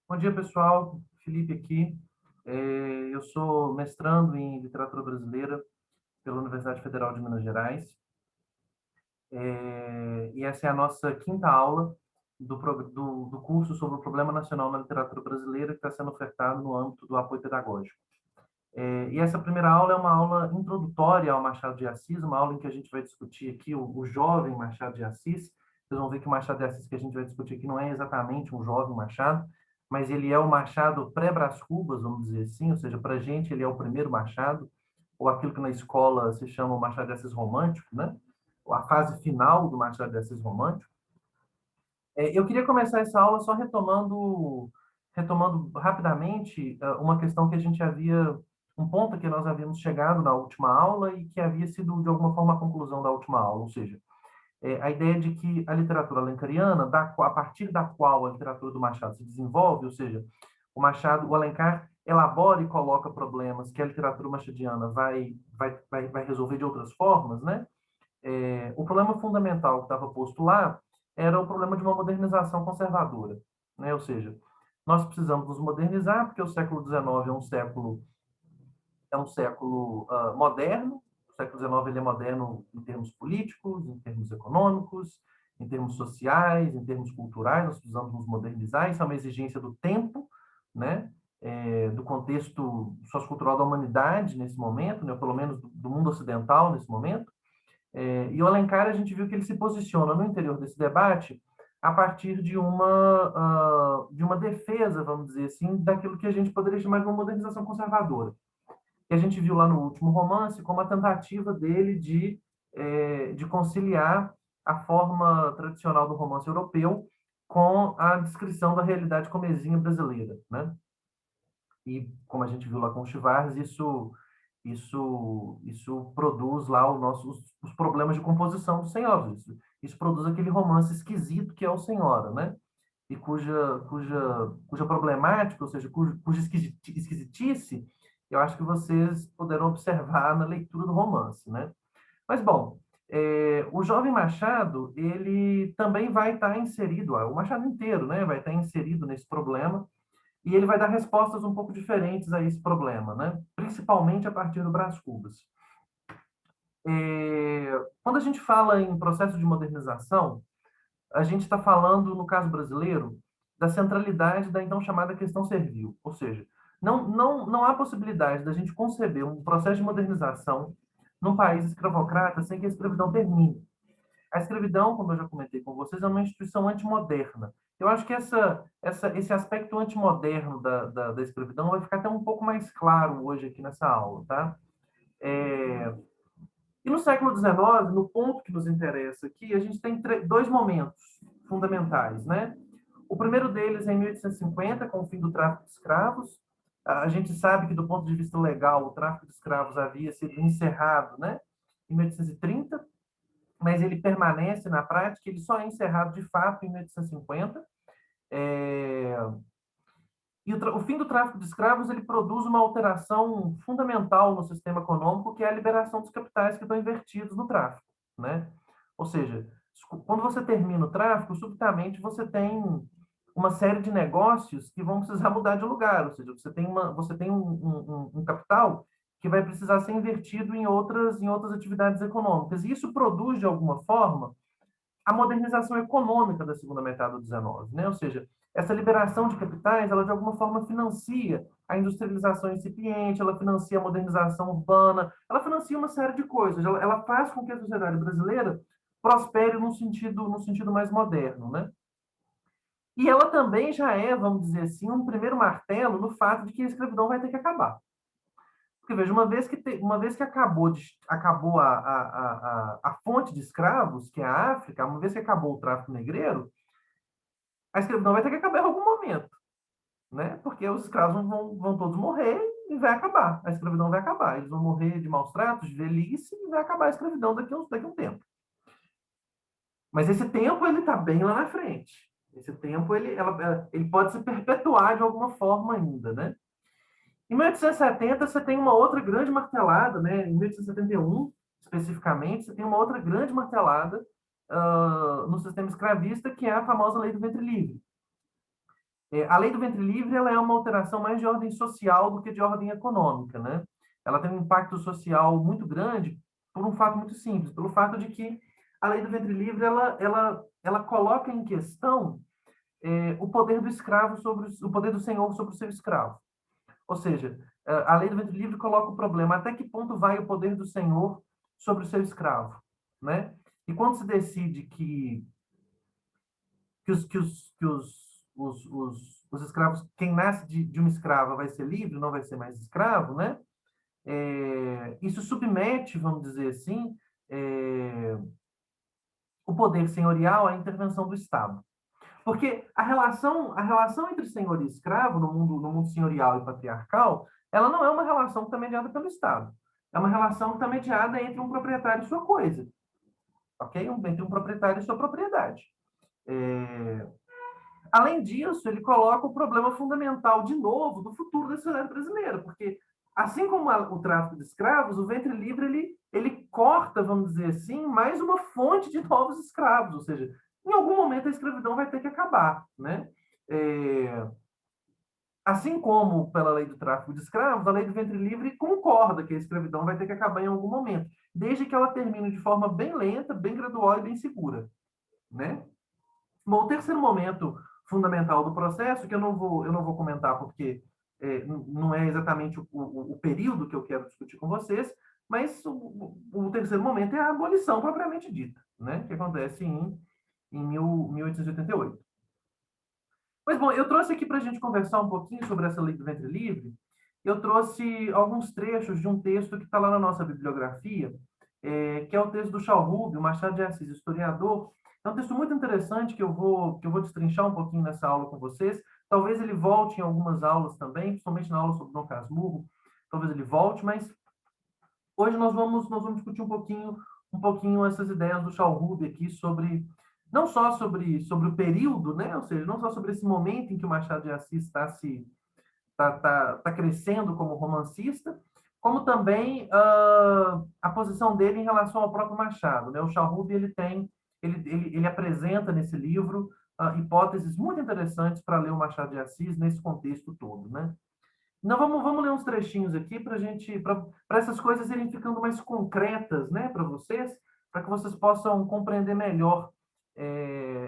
Bom dia, pessoal. Felipe aqui. Eu sou mestrando em literatura brasileira pela Universidade Federal de Minas Gerais. E essa é a nossa quinta aula do curso sobre o Problema Nacional na Literatura Brasileira, que está sendo ofertado no âmbito do apoio pedagógico. E essa primeira aula é uma aula introdutória ao Machado de Assis, uma aula em que a gente vai discutir aqui o jovem Machado de Assis. Vocês vão ver que o Machado de Assis que a gente vai discutir aqui não é exatamente um jovem Machado, mas ele é o Machado pré-Brás Cubas, vamos dizer assim, ou seja, para a gente ele é o primeiro Machado, ou aquilo que na escola se chama o Machado de Assis romântico, né? A fase final do Machado de Assis romântico. Eu queria começar essa aula só retomando rapidamente uma questão que a gente havia, um ponto que nós havíamos chegado na última aula e que havia sido, de alguma forma, a conclusão da última aula, ou seja, a ideia de que a literatura alencariana, a partir da qual a literatura do Machado se desenvolve, ou seja, o Alencar elabora e coloca problemas que a literatura machadiana vai resolver de outras formas, né? O problema fundamental que estava posto lá era o problema de uma modernização conservadora, né? Ou seja, nós precisamos nos modernizar porque o século XIX é um século moderno. O século XIX ele é moderno em termos políticos, em termos econômicos, em termos sociais, em termos culturais. Nós precisamos nos modernizar. Isso é uma exigência do tempo, né? Do contexto sociocultural da humanidade nesse momento, né? Pelo menos do mundo ocidental nesse momento. E o Alencar, a gente viu que ele se posiciona no interior desse debate a partir de uma defesa, vamos dizer assim, daquilo que a gente poderia chamar de uma modernização conservadora. Que a gente viu lá no último romance como a tentativa dele de conciliar a forma tradicional do romance europeu com a descrição da realidade comezinha brasileira, né? E, como a gente viu lá com o Chivarres, isso produz lá os problemas de composição do Senhora. Isso produz aquele romance esquisito que é o Senhora, né? E cuja problemática, ou seja, cuja esquisitice, eu acho que vocês poderão observar na leitura do romance, né? Mas, bom, o jovem Machado, ele também vai estar inserido, o Machado inteiro, né? Vai estar inserido nesse problema, e ele vai dar respostas um pouco diferentes a esse problema, né? Principalmente a partir do Brás Cubas. Quando a gente fala em processo de modernização, a gente está falando, no caso brasileiro, da centralidade da então chamada questão servil. Ou seja, não há possibilidade da gente conceber um processo de modernização num país escravocrata sem que a escravidão termine. A escravidão, como eu já comentei com vocês, é uma instituição antimoderna. Eu acho que esse aspecto antimoderno da escravidão vai ficar até um pouco mais claro hoje aqui nessa aula, tá? E no século XIX, no ponto que nos interessa aqui, a gente tem dois momentos fundamentais, né? O primeiro deles é em 1850, com o fim do tráfico de escravos. A gente sabe que, do ponto de vista legal, o tráfico de escravos havia sido encerrado, né, em 1830, mas ele permanece na prática, ele só é encerrado de fato em 1850. É... E o fim do tráfico de escravos ele produz uma alteração fundamental no sistema econômico, que é a liberação dos capitais que estão invertidos no tráfico, né? Ou seja, quando você termina o tráfico, subitamente você tem uma série de negócios que vão precisar mudar de lugar, ou seja, você tem um capital que vai precisar ser invertido em outras atividades econômicas. E isso produz, de alguma forma, a modernização econômica da segunda metade do XIX, né? Ou seja, essa liberação de capitais, ela de alguma forma financia a industrialização incipiente, ela financia a modernização urbana, ela financia uma série de coisas, ela faz com que a sociedade brasileira prospere no sentido mais moderno, né? E ela também já é, vamos dizer assim, um primeiro martelo no fato de que a escravidão vai ter que acabar. Porque, veja, uma vez que acabou a fonte de escravos, que é a África, uma vez que acabou o tráfico negreiro, a escravidão vai ter que acabar em algum momento, né? Porque os escravos vão todos morrer e vai acabar. A escravidão vai acabar. Eles vão morrer de maus tratos, de velhice, e vai acabar a escravidão daqui a um tempo. Mas esse tempo, ele está bem lá na frente. Esse tempo, ele pode se perpetuar de alguma forma ainda, né? Em 1870, você tem uma outra grande martelada, né? Em 1871, especificamente, você tem uma outra grande martelada no sistema escravista, que é a famosa Lei do Ventre Livre. A lei do ventre livre ela é uma alteração mais de ordem social do que de ordem econômica, né? Ela tem um impacto social muito grande por um fato muito simples, pelo fato de que a lei do ventre livre ela coloca em questão o poder do escravo sobre o poder do senhor sobre o seu escravo. Ou seja, a lei do ventre livre coloca o problema até que ponto vai o poder do senhor sobre o seu escravo, né? E quando se decide que os escravos, quem nasce de uma escrava vai ser livre, não vai ser mais escravo, né? Isso submete, vamos dizer assim, o poder senhorial à intervenção do Estado. Porque a relação entre senhor e escravo no mundo senhorial e patriarcal, ela não é uma relação que está mediada pelo Estado. É uma relação que está mediada entre um proprietário e sua coisa, ok? Entre um proprietário e sua propriedade. Além disso, ele coloca o problema fundamental, de novo, do futuro da sociedade brasileira, porque, assim como o tráfico de escravos, o ventre livre ele corta, vamos dizer assim, mais uma fonte de novos escravos, ou seja, em algum momento a escravidão vai ter que acabar, né? Assim como pela lei do tráfico de escravos, a lei do ventre livre concorda que a escravidão vai ter que acabar em algum momento, desde que ela termine de forma bem lenta, bem gradual e bem segura, né? Bom, o terceiro momento fundamental do processo, que eu não vou comentar porque não é exatamente o período que eu quero discutir com vocês, mas o terceiro momento é a abolição propriamente dita, né? Que acontece em 1888. Mas, bom, eu trouxe aqui para a gente conversar um pouquinho sobre essa lei do ventre livre. Eu trouxe alguns trechos de um texto que está lá na nossa bibliografia, que é o texto do Charles Rubio, Machado de Assis, historiador. É um texto muito interessante que eu vou destrinchar um pouquinho nessa aula com vocês. Talvez ele volte em algumas aulas também, principalmente na aula sobre Dom Casmurro. Talvez ele volte, mas hoje nós vamos discutir um pouquinho essas ideias do Charles Rubio aqui sobre não só sobre o período, né? Ou seja, não só sobre esse momento em que o Machado de Assis está crescendo como romancista, como também a posição dele em relação ao próprio Machado, né? O Charles Rubio ele apresenta nesse livro hipóteses muito interessantes para ler o Machado de Assis nesse contexto todo, né? Então vamos ler uns trechinhos aqui para essas coisas irem ficando mais concretas, né, para vocês, para que vocês possam compreender melhor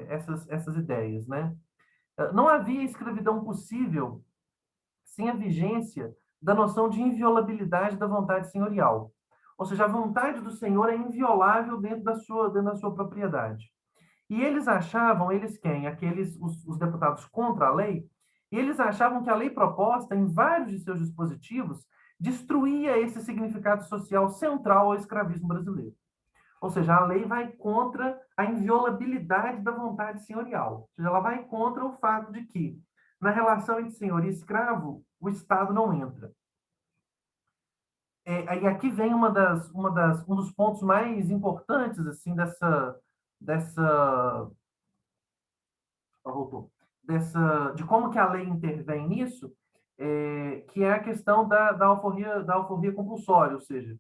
essas ideias, né? Não havia escravidão possível sem a vigência da noção de inviolabilidade da vontade senhorial. Ou seja, a vontade do senhor é inviolável dentro da sua propriedade. E eles achavam, eles quem? Os deputados contra a lei, e eles achavam que a lei proposta, em vários de seus dispositivos, destruía esse significado social central ao escravismo brasileiro. Ou seja, a lei vai contra a inviolabilidade da vontade senhorial. Ou seja, ela vai contra o fato de que, na relação entre senhor e escravo, o Estado não entra. E aqui vem um dos pontos mais importantes assim dessa voltou, de como que a lei intervém nisso, que é a questão da alforria compulsória, ou seja,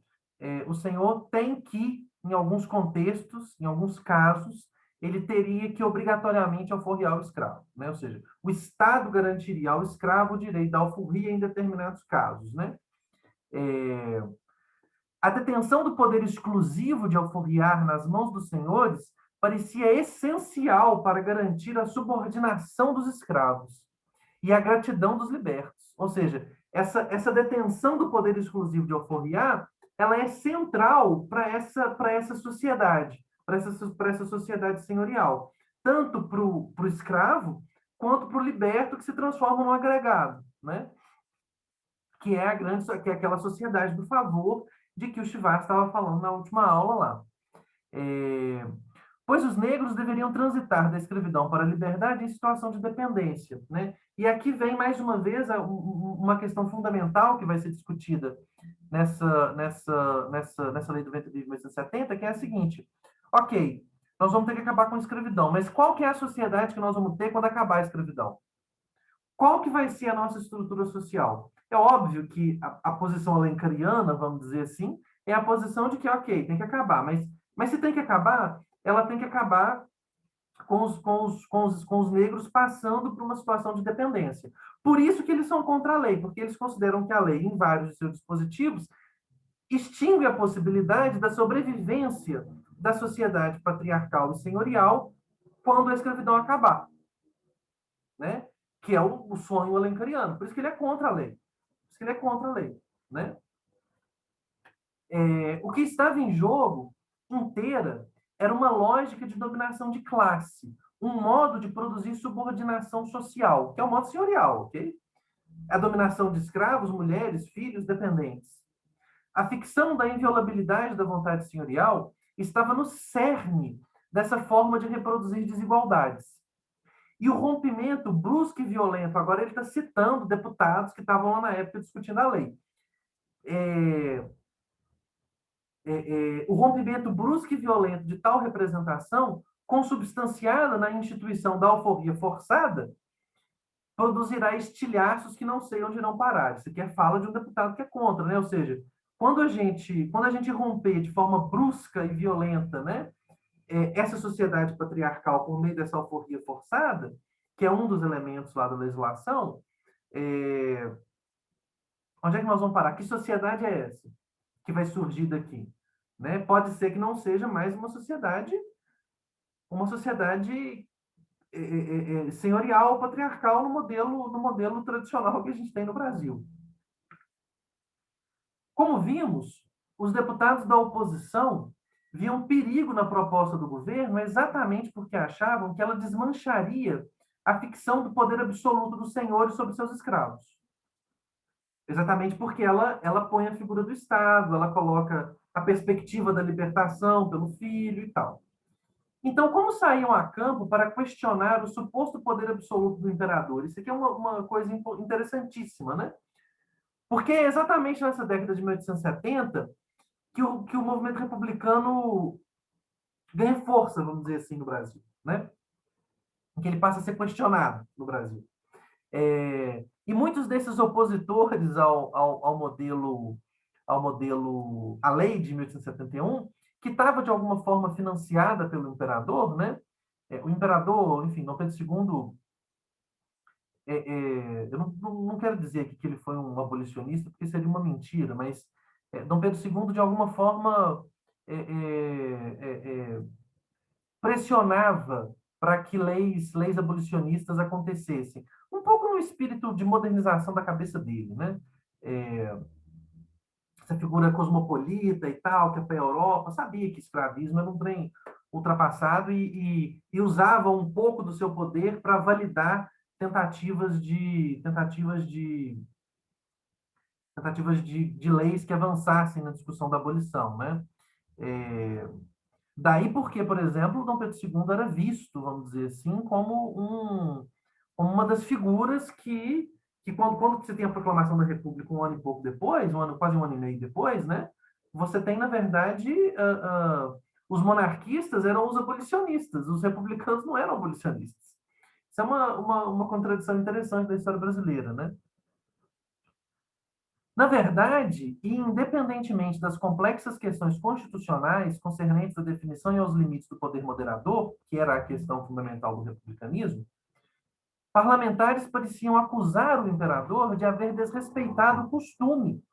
o senhor tem que, em alguns contextos, em alguns casos, ele teria que obrigatoriamente alforriar o escravo, né? Ou seja, o Estado garantiria ao escravo o direito da alforria em determinados casos, né? A detenção do poder exclusivo de alforriar nas mãos dos senhores parecia essencial para garantir a subordinação dos escravos e a gratidão dos libertos. Ou seja, essa detenção do poder exclusivo de alforriar, ela é central para essa sociedade, para essa sociedade senhorial, tanto para o escravo quanto para o liberto que se transforma num agregado, né? Que é aquela sociedade do favor de que o Chivar estava falando na última aula lá. Pois os negros deveriam transitar da escravidão para a liberdade em situação de dependência, né? E aqui vem mais uma vez uma questão fundamental que vai ser discutida nessa lei do ventre livre de 1870, que é a seguinte: ok, nós vamos ter que acabar com a escravidão, mas qual que é a sociedade que nós vamos ter quando acabar a escravidão? Qual que vai ser a nossa estrutura social? É óbvio que a posição alencariana, vamos dizer assim, é a posição de que, ok, tem que acabar, mas se tem que acabar, ela tem que acabar com os negros passando por uma situação de dependência. Por isso que eles são contra a lei, porque eles consideram que a lei, em vários de seus dispositivos, extingue a possibilidade da sobrevivência da sociedade patriarcal e senhorial quando a escravidão acabar, né? Que é o sonho alencariano. Por isso que ele é contra a lei. Por isso que ele é contra a lei, né? O que estava em jogo inteira era uma lógica de dominação de classe, um modo de produzir subordinação social, que é o modo senhorial, ok? A dominação de escravos, mulheres, filhos, dependentes. A ficção da inviolabilidade da vontade senhorial estava no cerne dessa forma de reproduzir desigualdades. E o rompimento brusco e violento, agora ele está citando deputados que estavam lá na época discutindo a lei. O rompimento brusco e violento de tal representação, consubstanciada na instituição da alforria forçada, produzirá estilhaços que não sei onde irão parar. Isso aqui é fala de um deputado que é contra, né? Ou seja, quando a gente romper de forma brusca e violenta, né, essa sociedade patriarcal por meio dessa alforria forçada, que é um dos elementos lá da legislação, onde é que nós vamos parar? Que sociedade é essa que vai surgir daqui? Né? Pode ser que não seja mais uma sociedade senhorial, patriarcal no modelo tradicional que a gente tem no Brasil. Como vimos, os deputados da oposição viam perigo na proposta do governo exatamente porque achavam que ela desmancharia a ficção do poder absoluto dos senhores sobre seus escravos. Exatamente porque ela põe a figura do Estado, ela coloca a perspectiva da libertação pelo filho e tal. Então, como saíam a campo para questionar o suposto poder absoluto do imperador? Isso aqui é uma coisa interessantíssima, né? Porque é exatamente nessa década de 1870 que o movimento republicano ganha força, vamos dizer assim, no Brasil, né? Que ele passa a ser questionado no Brasil. E muitos desses opositores à lei de 1871, que estava de alguma forma financiada pelo imperador, né? O imperador, enfim, Dom Pedro II, eu não quero dizer aqui que ele foi um abolicionista, porque seria uma mentira, mas Dom Pedro II, de alguma forma, pressionava para que leis abolicionistas acontecessem. Um pouco no espírito de modernização da cabeça dele, né? Essa figura cosmopolita e tal, que é para a Europa, sabia que escravismo era um trem ultrapassado e usava um pouco do seu poder para validar tentativas de leis que avançassem na discussão da abolição, né? Daí porque, por exemplo, Dom Pedro II era visto, vamos dizer assim, como uma das figuras que quando você tem a proclamação da República um ano e pouco depois, quase um ano e meio depois, né? Você tem, na verdade, os monarquistas eram os abolicionistas, os republicanos não eram abolicionistas. Isso é uma contradição interessante da história brasileira, né? Na verdade, e independentemente das complexas questões constitucionais concernentes à definição e aos limites do poder moderador, que era a questão fundamental do republicanismo, parlamentares pareciam acusar o imperador de haver desrespeitado o costume,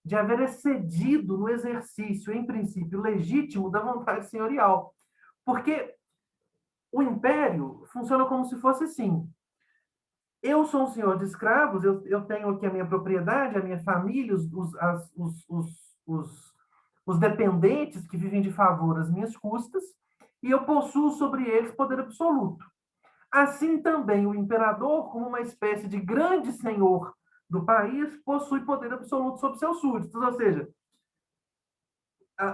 de haver excedido no exercício, em princípio legítimo, da vontade senhorial. Porque o império funciona como se fosse assim: eu sou um senhor de escravos, eu tenho aqui a minha propriedade, a minha família, os dependentes que vivem de favor às minhas custas, e eu possuo sobre eles poder absoluto. Assim também o imperador, como uma espécie de grande senhor do país, possui poder absoluto sobre seus súditos. Ou seja,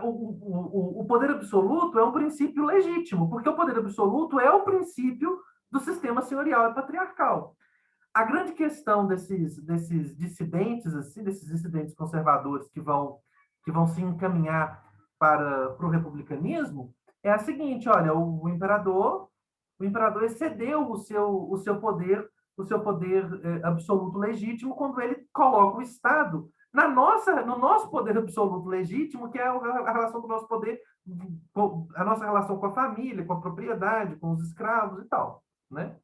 o poder absoluto é um princípio legítimo, porque o poder absoluto é o princípio do sistema senhorial e patriarcal. A grande questão desses dissidentes, assim, desses dissidentes conservadores que vão se encaminhar para o republicanismo é a seguinte: olha, o imperador excedeu o seu poder absoluto legítimo quando ele coloca o Estado no nosso poder absoluto legítimo, que é a relação do nosso poder, a nossa relação com a família, com a propriedade, com os escravos e tal, né?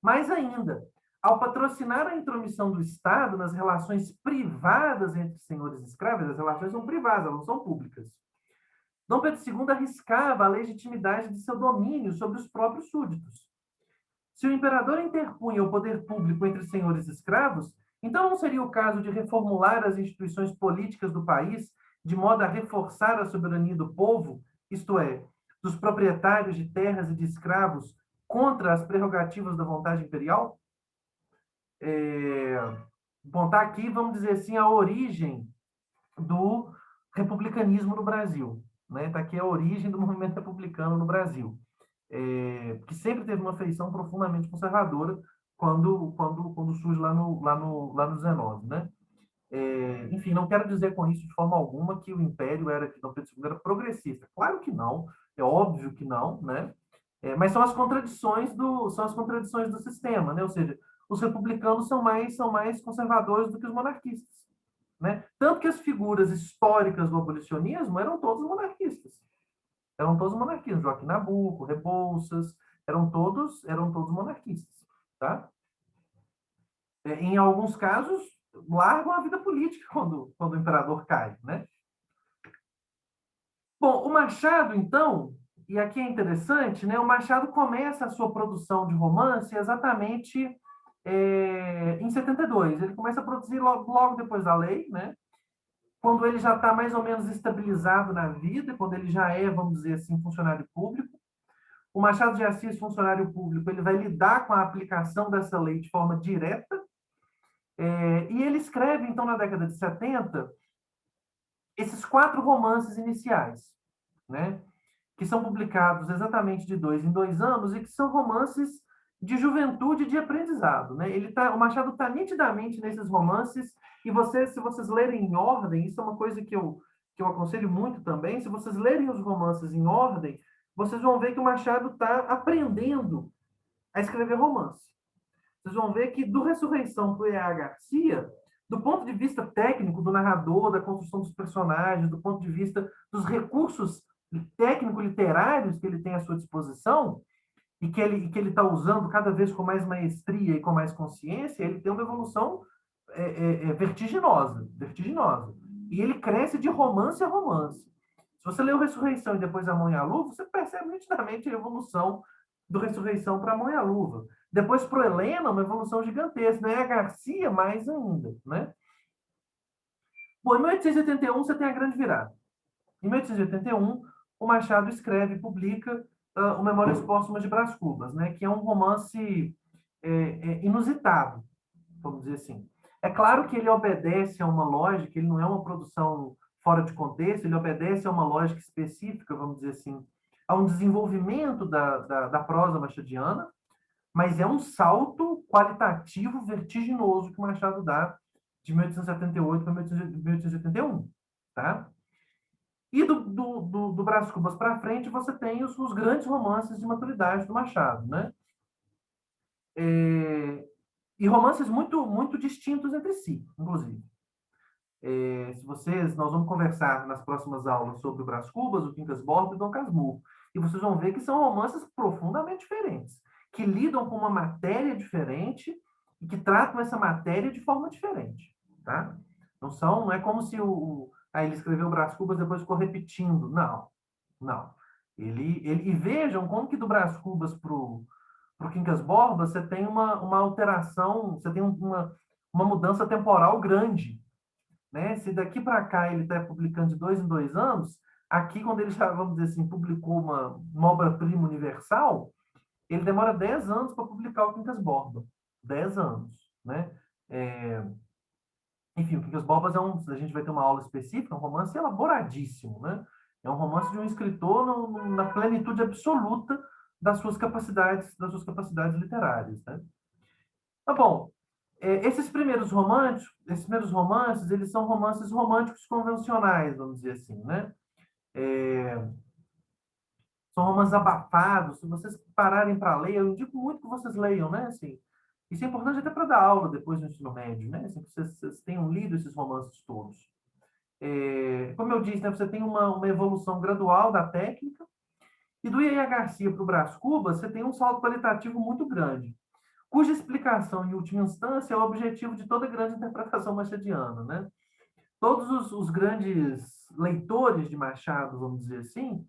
Mais ainda, ao patrocinar a intromissão do Estado nas relações privadas entre senhores e escravos, as relações são privadas, elas não são públicas. Dom Pedro II arriscava a legitimidade de seu domínio sobre os próprios súditos. Se o imperador interpunha o poder público entre senhores e escravos, então não seria o caso de reformular as instituições políticas do país de modo a reforçar a soberania do povo, isto é, dos proprietários de terras e de escravos, contra as prerrogativas da vontade imperial? Bom, está aqui, vamos dizer assim, a origem do republicanismo no Brasil. Né? Está aqui a origem do movimento republicano no Brasil, que sempre teve uma feição profundamente conservadora quando surge lá no 19, né? Enfim, não quero dizer com isso de forma alguma que o Império que Dom Pedro II era progressista. Claro que não, é óbvio que não, né? Mas são as contradições do sistema, né? Ou seja, os republicanos são mais conservadores do que os monarquistas, né? Tanto que as figuras históricas do abolicionismo eram todos monarquistas. Eram todos monarquistas. Joaquim Nabuco, Rebouças, eram todos monarquistas, tá? Em alguns casos, largam a vida política quando o imperador cai, né? Bom, o Machado, então, e aqui é interessante, né? O Machado começa a sua produção de romance exatamente em 72. Ele começa a produzir logo depois da lei, né? Quando ele já está mais ou menos estabilizado na vida, quando ele já é, vamos dizer assim, funcionário público. O Machado de Assis, funcionário público, ele vai lidar com a aplicação dessa lei de forma direta, e ele escreve, então, na década de 70, esses 4 romances iniciais, né? Que são publicados exatamente de 2 em 2 anos e que são romances de juventude e de aprendizado, né? O Machado está nitidamente nesses romances, e se vocês lerem em ordem, isso é uma coisa que eu aconselho muito também, se vocês lerem os romances em ordem, vocês vão ver que o Machado está aprendendo a escrever romance. Vocês vão ver que do Ressurreição para o E.A. Garcia, do ponto de vista técnico, do narrador, da construção dos personagens, do ponto de vista dos recursos técnico-literários que ele tem à sua disposição, e que ele está usando cada vez com mais maestria e com mais consciência, ele tem uma evolução vertiginosa, vertiginosa. E ele cresce de romance a romance. Se você lê o Ressurreição e depois A Mão e a Luva, você percebe nitidamente a evolução do Ressurreição para A Mão e a Luva. Depois, para o Helena, uma evolução gigantesca. Né? A Garcia, mais ainda. Né? Bom, em 1881, você tem a grande virada. Em 1881, o Machado escreve e publica o Memórias Póstumas de Brás Cubas, né? Que é um romance inusitado, vamos dizer assim. É claro que ele obedece a uma lógica, ele não é uma produção fora de contexto, ele obedece a uma lógica específica, vamos dizer assim, a um desenvolvimento da prosa machadiana, mas é um salto qualitativo vertiginoso que o Machado dá de 1878 para 1881, tá? E do Brás Cubas para frente, você tem os grandes romances de maturidade do Machado, né? E romances muito, muito distintos entre si, inclusive. Nós vamos conversar nas próximas aulas sobre o Brás Cubas, o Quincas Borba e o Dom Casmurro. E vocês vão ver que são romances profundamente diferentes, que lidam com uma matéria diferente e que tratam essa matéria de forma diferente, tá? Não é como se ele escreveu o Brás Cubas e depois ficou repetindo. Não, não. E vejam como que do Brás Cubas para o Quincas Borba você tem uma alteração, você tem uma mudança temporal grande, né? Se daqui para cá ele está publicando de 2 em 2 anos, aqui, quando ele já, vamos dizer assim, publicou uma obra-prima universal, ele demora 10 anos para publicar o Quincas Borba. 10 anos, né? Enfim, o Quincas Borba a gente vai ter uma aula específica, um romance elaboradíssimo, né? É um romance de um escritor na plenitude absoluta das suas capacidades literárias, né? Tá bom. Esses primeiros romances, eles são romances românticos convencionais, vamos dizer assim, né? São romances abafados. Se vocês pararem para ler, eu indico muito que vocês leiam, né? Assim, Isso é importante até para dar aula depois no ensino médio, né? Assim, vocês tenham lido esses romances todos. Como eu disse, né, você tem uma evolução gradual da técnica, e do Iaia Garcia para o Brás Cubas, você tem um salto qualitativo muito grande, cuja explicação, em última instância, é o objetivo de toda grande interpretação machadiana, né? Todos os grandes leitores de Machado, vamos dizer assim,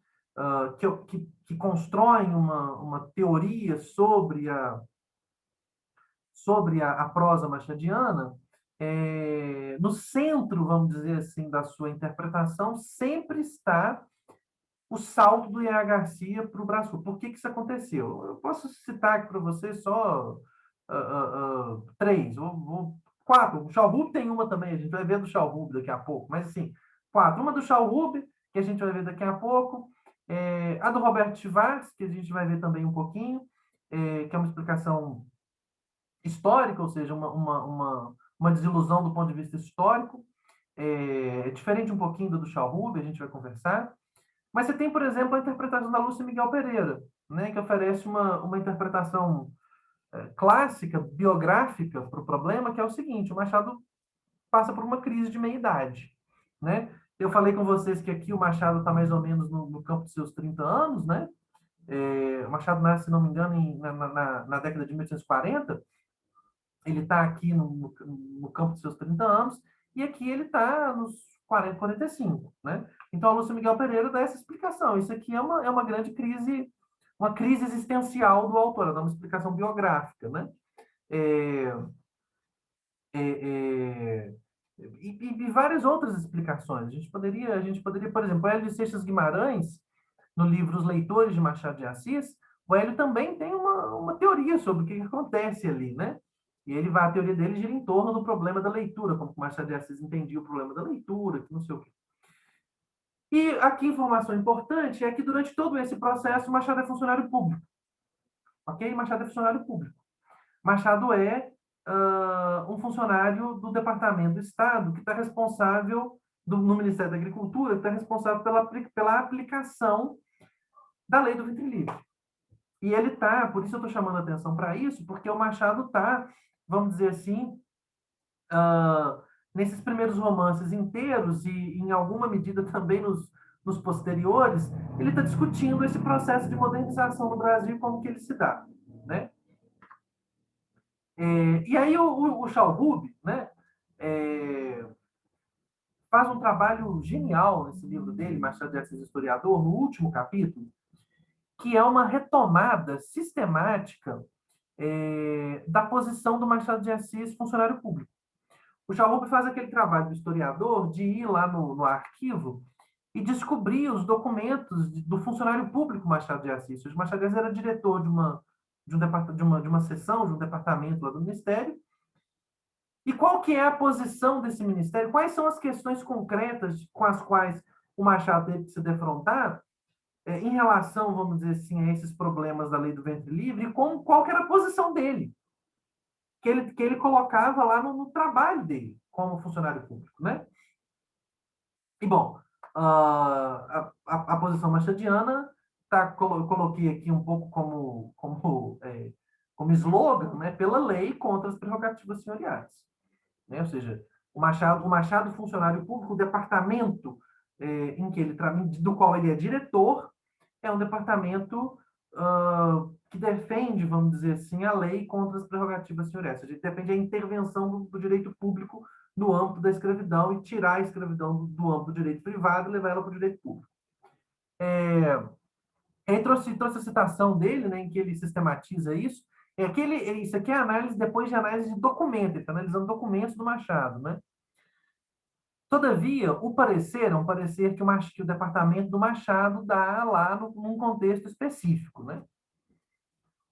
que constroem uma teoria sobre a prosa machadiana, no centro, vamos dizer assim, da sua interpretação, sempre está o salto do Iaia Garcia para o Brás Cubas. Por que que isso aconteceu? Eu posso citar aqui para você só três, ou quatro. O Schauhub tem uma também, a gente vai ver do Schauhub daqui a pouco, mas assim, quatro. Uma do Schauhub, que a gente vai ver daqui a pouco, a do Roberto Schwartz, que a gente vai ver também um pouquinho, que é uma explicação histórica, ou seja, uma desilusão do ponto de vista histórico, diferente um pouquinho do Schauhub, a gente vai conversar. Mas você tem, por exemplo, a interpretação da Lúcia Miguel Pereira, né, que oferece uma interpretação clássica, biográfica para o problema, que é o seguinte: o Machado passa por uma crise de meia-idade, né? Eu falei com vocês que aqui o Machado está mais ou menos no campo dos seus 30 anos, né? O Machado nasce, se não me engano, na década de 1840. Ele está aqui no campo dos seus 30 anos, e aqui ele está nos 40, 45, né? Então, a Lúcia Miguel Pereira dá essa explicação. Isso aqui é uma grande crise, uma crise existencial do autor, ela dá uma explicação biográfica, né? É, é, é, e várias outras explicações. A gente poderia, por exemplo, o Hélio de Seixas Guimarães, no livro Os Leitores de Machado de Assis, o Hélio também tem uma teoria sobre o que acontece ali, né? E a teoria dele gira em torno do problema da leitura, como o Machado de Assis entendia o problema da leitura, que não sei o quê. E aqui, informação importante é que durante todo esse processo, Machado é funcionário público, ok? Machado é funcionário público. Machado é um funcionário do Departamento do Estado que está responsável, no Ministério da Agricultura, que está responsável pela aplicação da lei do ventre livre. E ele está, por isso eu estou chamando a atenção para isso, porque o Machado está, vamos dizer assim, nesses primeiros romances inteiros, e em alguma medida também nos posteriores, ele está discutindo esse processo de modernização no Brasil, como que ele se dá, né? E aí o Schauhub, né, faz um trabalho genial nesse livro dele, Machado de Assis Historiador, no último capítulo, que é uma retomada sistemática da posição do Machado de Assis funcionário público. O Schauhub faz aquele trabalho do historiador de ir lá no arquivo e descobrir os documentos do funcionário público Machado de Assis. O Machado de Assis era diretor de uma seção, de um departamento lá do Ministério. E qual que é a posição desse Ministério? Quais são as questões concretas com as quais o Machado teve que se defrontar em relação, vamos dizer assim, a esses problemas da lei do ventre livre, e qual que era a posição dele, que ele colocava lá no trabalho dele, como funcionário público, né? E, bom, a posição machadiana, eu coloquei aqui um pouco como slogan, né? Pela lei contra as prerrogativas senhoriais, né? Ou seja, o Machado funcionário público, o departamento em que do qual ele é diretor, é um departamento que defende, vamos dizer assim, a lei contra as prerrogativas senhoriais. Ou seja, defende a intervenção do direito público no âmbito da escravidão e tirar a escravidão do âmbito do direito privado e levar ela para o direito público. Ele trouxe a citação dele, né, em que ele sistematiza isso. Isso aqui é análise depois de análise de documento, ele está analisando documentos do Machado, né? Todavia, o parecer é um parecer que o departamento do Machado dá lá num contexto específico, né?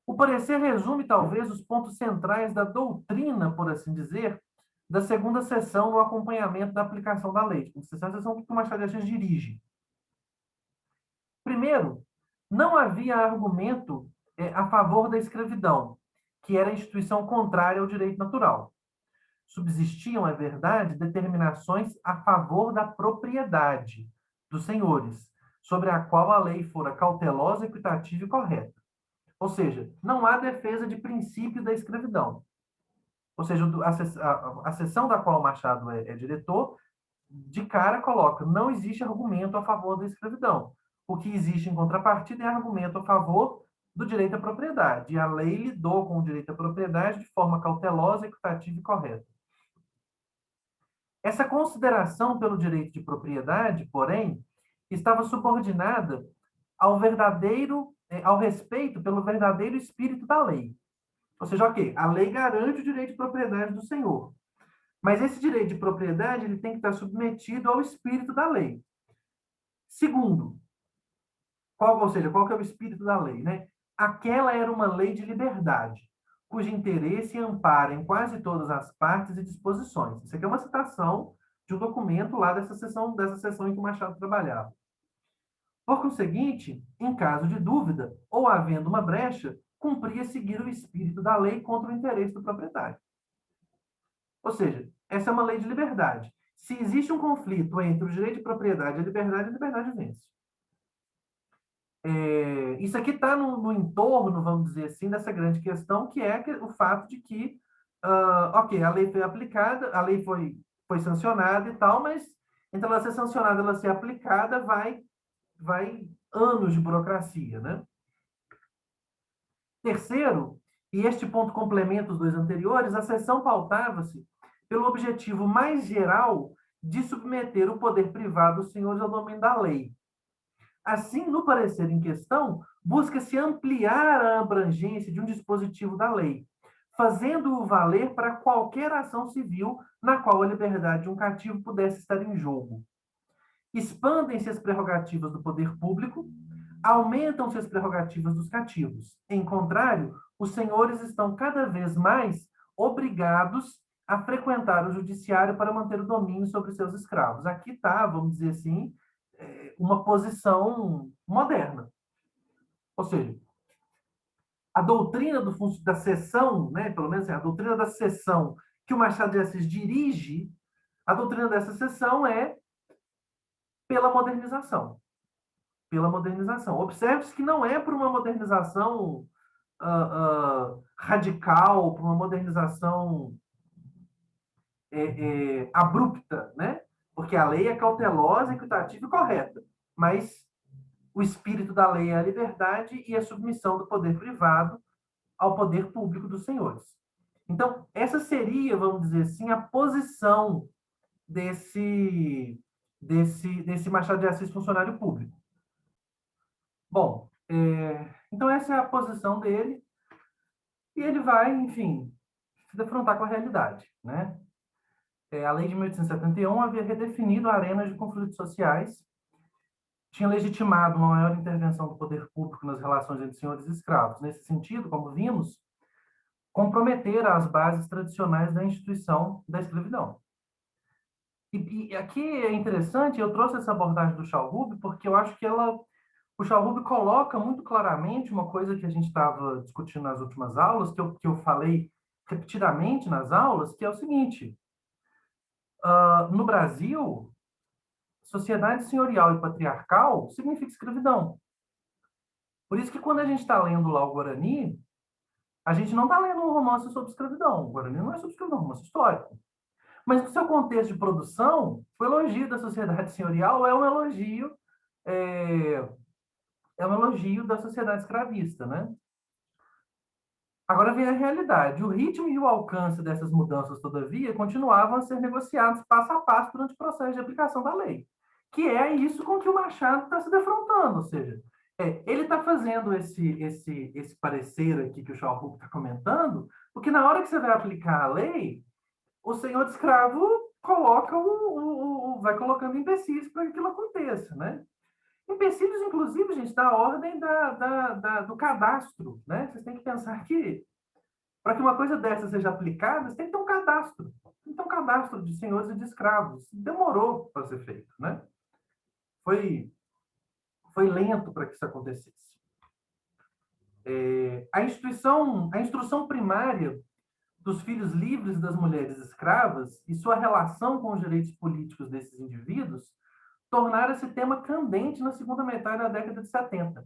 O parecer resume, talvez, os pontos centrais da doutrina, por assim dizer, da segunda sessão no acompanhamento da aplicação da lei. A sessão que o Machado de Assis dirige. Primeiro, não havia argumento a favor da escravidão, que era a instituição contrária ao direito natural. Subsistiam, é verdade, determinações a favor da propriedade dos senhores, sobre a qual a lei fora cautelosa, equitativa e correta. Ou seja, não há defesa de princípio da escravidão. ou seja, a seção da qual o Machado é diretor, de cara coloca, não existe argumento a favor da escravidão. O que existe em contrapartida é argumento a favor do direito à propriedade. E a lei lidou com o direito à propriedade de forma cautelosa, equitativa e correta. Essa consideração pelo direito de propriedade, porém, estava subordinada ao respeito pelo verdadeiro espírito da lei. Ou seja, ok, a lei garante o direito de propriedade do senhor, mas esse direito de propriedade ele tem que estar submetido ao espírito da lei. Segundo, ou seja, qual que é o espírito da lei, né? Aquela era uma lei de liberdade, cujo interesse ampara em quase todas as partes e disposições. Isso aqui é uma citação de um documento lá dessa sessão em que o Machado trabalhava. Por conseguinte, em caso de dúvida, ou havendo uma brecha, cumpria seguir o espírito da lei contra o interesse do proprietário. Ou seja, essa é uma lei de liberdade. Se existe um conflito entre o direito de propriedade e a liberdade vence. Isso aqui está no entorno, vamos dizer assim, dessa grande questão, que é o fato de que, ok, a lei foi aplicada, a lei foi sancionada e tal, mas entre ela ser sancionada e ela ser aplicada, vai anos de burocracia, né? Terceiro, e este ponto complementa os dois anteriores, a sessão pautava-se pelo objetivo mais geral de submeter o poder privado dos senhores ao domínio da lei. Assim, no parecer em questão, busca-se ampliar a abrangência de um dispositivo da lei, fazendo-o valer para qualquer ação civil na qual a liberdade de um cativo pudesse estar em jogo. Expandem-se as prerrogativas do poder público, aumentam-se as prerrogativas dos cativos. Em contrário, os senhores estão cada vez mais obrigados a frequentar o judiciário para manter o domínio sobre seus escravos. Aqui está, vamos dizer assim, uma posição moderna. Ou seja, a doutrina da seção, né, pelo menos a doutrina da seção que o Machado de Assis dirige, a doutrina dessa seção é pela modernização. Pela modernização. Observe-se que não é por uma modernização radical, por uma modernização abrupta, né? Porque a lei é cautelosa, equitativa e correta. Mas o espírito da lei é a liberdade e a submissão do poder privado ao poder público dos senhores. Então, essa seria, vamos dizer assim, a posição desse Machado de Assis funcionário público. Bom, então essa é a posição dele e ele vai, enfim, se defrontar com a realidade, né? A lei de 1871 havia redefinido arenas de conflitos sociais, tinha legitimado uma maior intervenção do poder público nas relações entre senhores e escravos. Nesse sentido, como vimos, comprometer as bases tradicionais da instituição da escravidão. E aqui é interessante, eu trouxe essa abordagem do Schauhub, porque eu acho que o Schauhub coloca muito claramente uma coisa que a gente estava discutindo nas últimas aulas, que eu falei repetidamente nas aulas, que é o seguinte: no Brasil, sociedade senhorial e patriarcal significa escravidão. Por isso que quando a gente está lendo lá o Guarani, a gente não está lendo um romance sobre escravidão. O Guarani não é sobre escravidão, é um romance histórico. Mas no seu contexto de produção, o elogio da sociedade senhorial é, é um elogio da sociedade escravista, né? Agora vem a realidade. O ritmo e o alcance dessas mudanças, todavia, continuavam a ser negociados passo a passo durante o processo de aplicação da lei. Que é isso com que o Machado está se defrontando. Ou seja, ele está fazendo esse parecer aqui que o Schauhub está comentando, porque na hora que você vai aplicar a lei, o senhor de escravo vai colocando empecilhos para que aquilo aconteça, né? Empecilhos, inclusive, gente, da ordem do cadastro, né? Vocês têm que pensar que, para que uma coisa dessa seja aplicada, você tem que ter um cadastro. Tem que ter um cadastro de senhores e de escravos. Demorou para ser feito, né? Foi lento para que isso acontecesse. A instrução primária dos filhos livres das mulheres escravas e sua relação com os direitos políticos desses indivíduos tornaram esse tema candente na segunda metade da década de 70.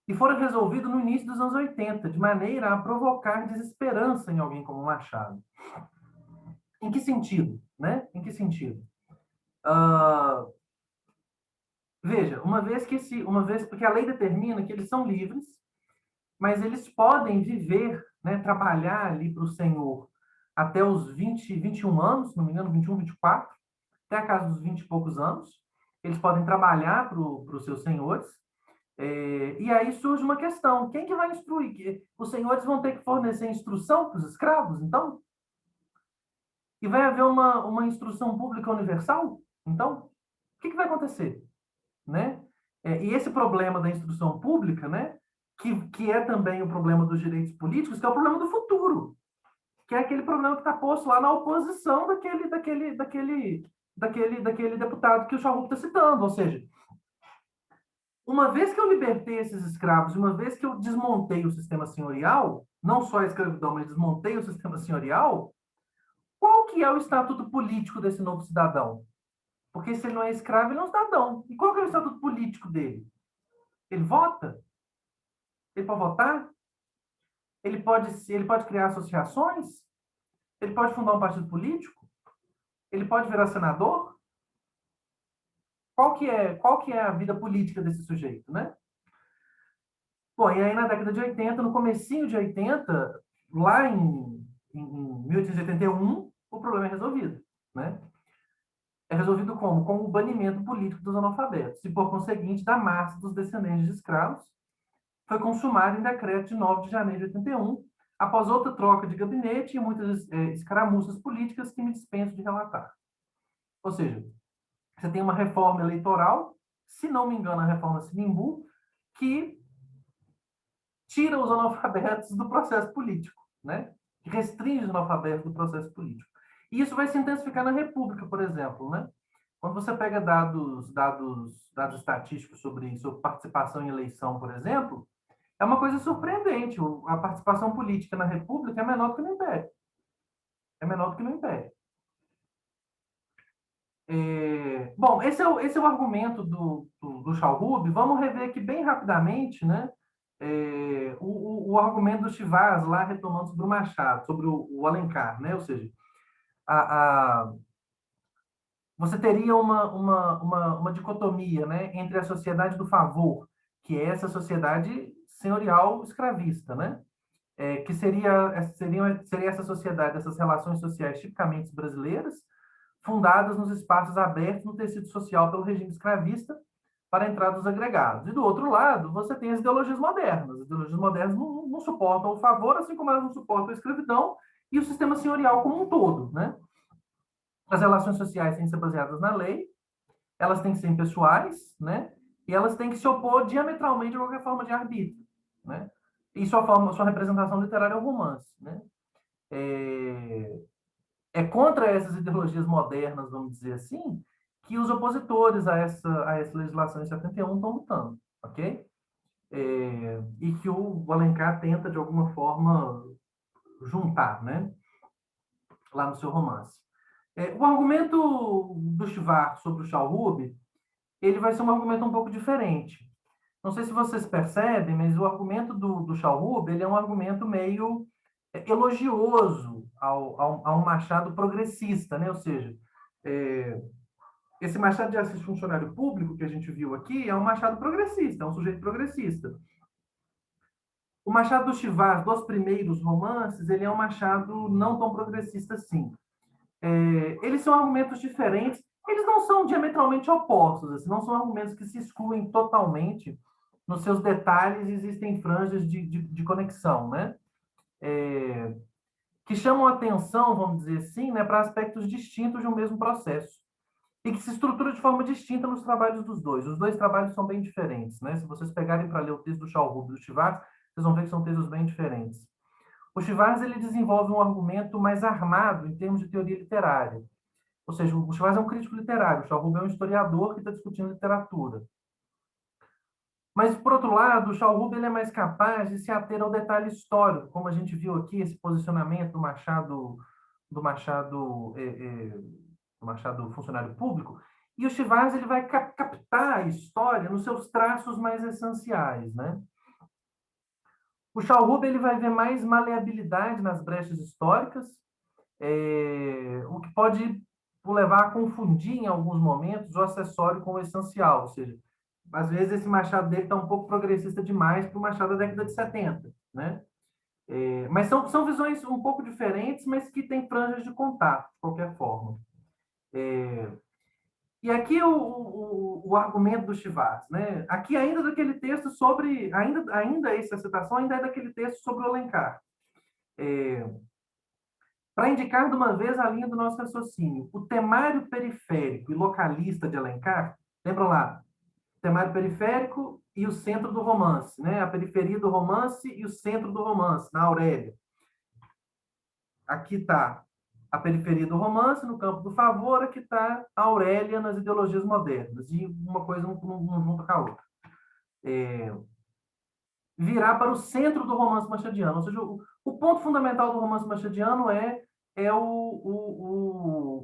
e foram resolvidos no início dos anos 80, de maneira a provocar desesperança em alguém como Machado. Em que sentido? Né? Em que sentido? Uh, Veja, uma vez, porque a lei determina que eles são livres, mas eles podem viver, né, trabalhar ali para o Senhor até os 20, 21 anos, se não me engano, 21, 24, até a casa dos 20 e poucos anos. Eles podem trabalhar para os seus senhores. E aí surge uma questão: quem que vai instruir? Os senhores vão ter que fornecer instrução para os escravos, então? E vai haver uma instrução pública universal? Então, o que vai acontecer? Né? E esse problema da instrução pública, né, que é também o problema dos direitos políticos, que é o problema do futuro, que é aquele problema que está posto lá na oposição daquele deputado que o Charup está citando. Ou seja, uma vez que eu libertei esses escravos, uma vez que eu desmontei o sistema senhorial, não só a escravidão, mas desmontei o sistema senhorial, qual que é o estatuto político desse novo cidadão? Porque se ele não é escravo, ele é um cidadão. E qual que é o estatuto político dele? Ele vota? Ele pode votar? Ele pode criar associações? Ele pode fundar um partido político? Ele pode virar senador? Qual que é a vida política desse sujeito, né? Bom, e aí na década de 80, no comecinho de 80, lá em 1881, o problema é resolvido, né? É resolvido como? Com o banimento político dos analfabetos e, por conseguinte, da massa dos descendentes de escravos. Foi consumado em decreto de 9 de janeiro de 81, após outra troca de gabinete e muitas escaramuças políticas que me dispenso de relatar. Ou seja, você tem uma reforma eleitoral, se não me engano, a reforma Sinimbu, que tira os analfabetos do processo político, né? Que restringe os analfabetos do processo político. E isso vai se intensificar na República, por exemplo, né? Quando você pega dados estatísticos sobre participação em eleição, por exemplo, é uma coisa surpreendente. A participação política na República é menor do que no Império. É menor do que no Império. Bom, esse é o argumento do Schauhub. Vamos rever aqui bem rapidamente, né? O argumento do Chivas, lá retomando sobre o Machado, sobre o Alencar, né? Ou seja, a, a, você teria uma dicotomia, né, entre a sociedade do favor, que é essa sociedade senhorial escravista, né? Que seria essa sociedade, essas relações sociais tipicamente brasileiras, fundadas nos espaços abertos no tecido social pelo regime escravista para a entrada dos agregados. E do outro lado, você tem as ideologias modernas. As ideologias modernas não suportam o favor, assim como elas não suportam a escravidão e o sistema senhorial como um todo, né? As relações sociais têm que ser baseadas na lei, elas têm que ser impessoais, né? E elas têm que se opor diametralmente a qualquer forma de arbítrio, né? E sua representação literária é o romance, né? É contra essas ideologias modernas, vamos dizer assim, que os opositores a essa legislação em 71 estão lutando, ok? E que o Alencar tenta, de alguma forma, juntar, né? Lá no seu romance. O argumento do Chivar sobre o Schauhub, ele vai ser um argumento um pouco diferente. Não sei se vocês percebem, mas o argumento do Schauhub, ele é um argumento meio elogioso a um Machado progressista, né? Ou seja, é, esse Machado de Assis funcionário público que a gente viu aqui é um Machado progressista, é um sujeito progressista. O Machado do Chivas, dos primeiros romances, ele é um Machado não tão progressista assim. Eles são argumentos diferentes, eles não são diametralmente opostos, assim, não são argumentos que se excluem totalmente. Nos seus detalhes existem franjas de conexão, né? Que chamam atenção, vamos dizer assim, né, para aspectos distintos de um mesmo processo e que se estrutura de forma distinta nos trabalhos dos dois. Os dois trabalhos são bem diferentes, né? Se vocês pegarem para ler o texto do Schauhub e do Chivas, vocês vão ver que são textos bem diferentes. O Chivas ele desenvolve um argumento mais armado em termos de teoria literária. Ou seja, o Chivas é um crítico literário, o Schauhub é um historiador que está discutindo literatura. Mas, por outro lado, o Schauhub ele é mais capaz de se ater ao detalhe histórico, como a gente viu aqui, esse posicionamento do Machado, do Machado funcionário público, e o Chivas ele vai captar a história nos seus traços mais essenciais, né? O Schauhub ele vai ver mais maleabilidade nas brechas históricas, o que pode o levar a confundir em alguns momentos o acessório com o essencial, ou seja, às vezes esse Machado dele está um pouco progressista demais para o Machado da década de 70, né? Mas são visões um pouco diferentes, mas que têm franjas de contato, de qualquer forma. E aqui o argumento do Chivas, né? Aqui ainda daquele texto sobre, ainda essa citação ainda é daquele texto sobre o Alencar. Para indicar de uma vez a linha do nosso raciocínio, o temário periférico e localista de Alencar, lembram lá, temário periférico e o centro do romance, né? A periferia do romance e o centro do romance, na Aurélia. Aqui está a periferia do romance, no campo do favor, aqui está a Aurélia nas ideologias modernas, e uma coisa não junta com a outra. Virar para o centro do romance machadiano, ou seja, o ponto fundamental do romance machadiano é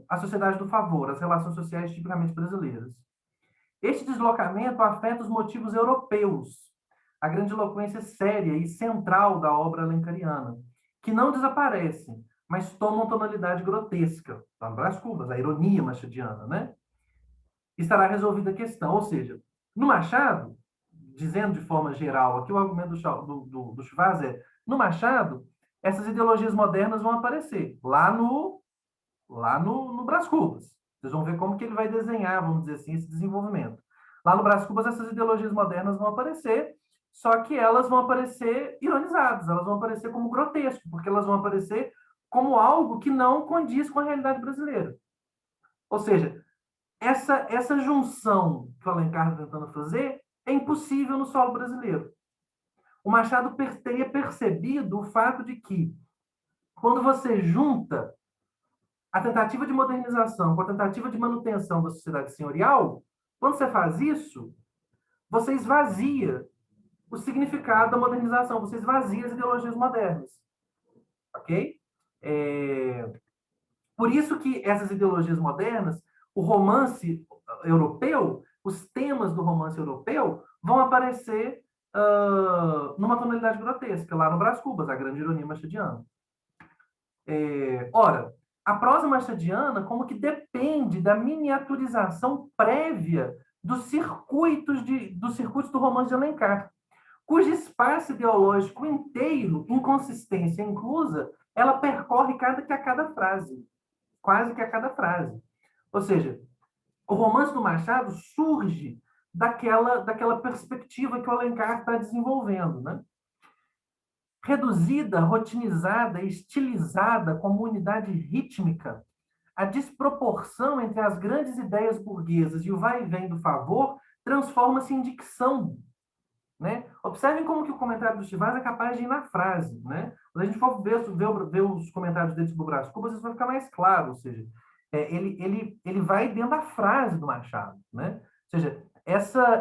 a sociedade do favor, as relações sociais tipicamente brasileiras. Este deslocamento afeta os motivos europeus, a grandiloquência séria e central da obra alencariana, que não desaparecem, mas tomam tonalidade grotesca, tá? Brás Cubas, a ironia machadiana, né? Estará resolvida a questão. Ou seja, no Machado, dizendo de forma geral, aqui o argumento do Schwarz no Machado, essas ideologias modernas vão aparecer lá no Brás Cubas. Vocês vão ver como que ele vai desenhar, vamos dizer assim, esse desenvolvimento. Lá no Brás Cubas, essas ideologias modernas vão aparecer, só que elas vão aparecer ironizadas, elas vão aparecer como grotesco, porque elas vão aparecer como algo que não condiz com a realidade brasileira. Ou seja, essa junção que o Alencar está tentando fazer é impossível no solo brasileiro. O Machado teria percebido o fato de que, quando você junta a tentativa de modernização com a tentativa de manutenção da sociedade senhorial, quando você faz isso, você esvazia o significado da modernização, você esvazia as ideologias modernas. Ok? Por isso que essas ideologias modernas, o romance europeu, os temas do romance europeu vão aparecer numa tonalidade grotesca, lá no Brás Cubas, a grande ironia machadiana. Ora, a prosa machadiana como que depende da miniaturização prévia dos circuitos do romance de Alencar, cujo espaço ideológico inteiro, inconsistência inclusa, ela percorre cada frase, quase que a cada frase. Ou seja, o romance do Machado surge daquela perspectiva que o Alencar está desenvolvendo, né? Reduzida, rotinizada, estilizada como unidade rítmica, a desproporção entre as grandes ideias burguesas e o vai e vem do favor transforma-se em dicção, né? Observem como que o comentário do Chivas é capaz de ir na frase, né? Quando a gente for ver os comentários dele sobre o Brás Cubas, isso vai ficar mais claro, ou seja, ele vai dentro da frase do Machado, né? Ou seja, essa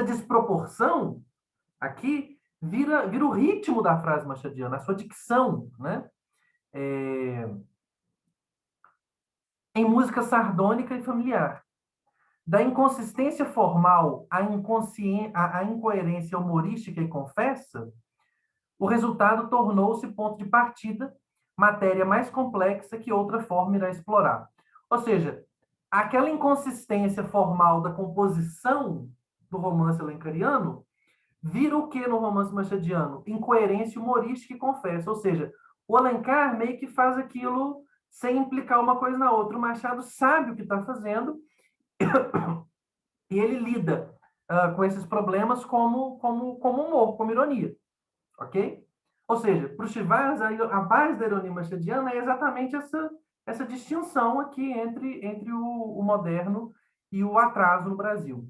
desproporção aqui vira o ritmo da frase machadiana, a sua dicção, né? Em música sardônica e familiar. Da inconsistência formal à incoerência humorística e confessa, o resultado tornou-se ponto de partida, matéria mais complexa que outra forma irá explorar. Ou seja, aquela inconsistência formal da composição do romance alencariano vira o que no romance machadiano? Incoerência humorística e confessa. Ou seja, o Alencar meio que faz aquilo sem implicar uma coisa na outra. O Machado sabe o que está fazendo e ele lida com esses problemas como humor, como ironia. Ok? Ou seja, para o Chivas, a base da ironia machadiana é exatamente essa distinção aqui entre o moderno e o atraso no Brasil.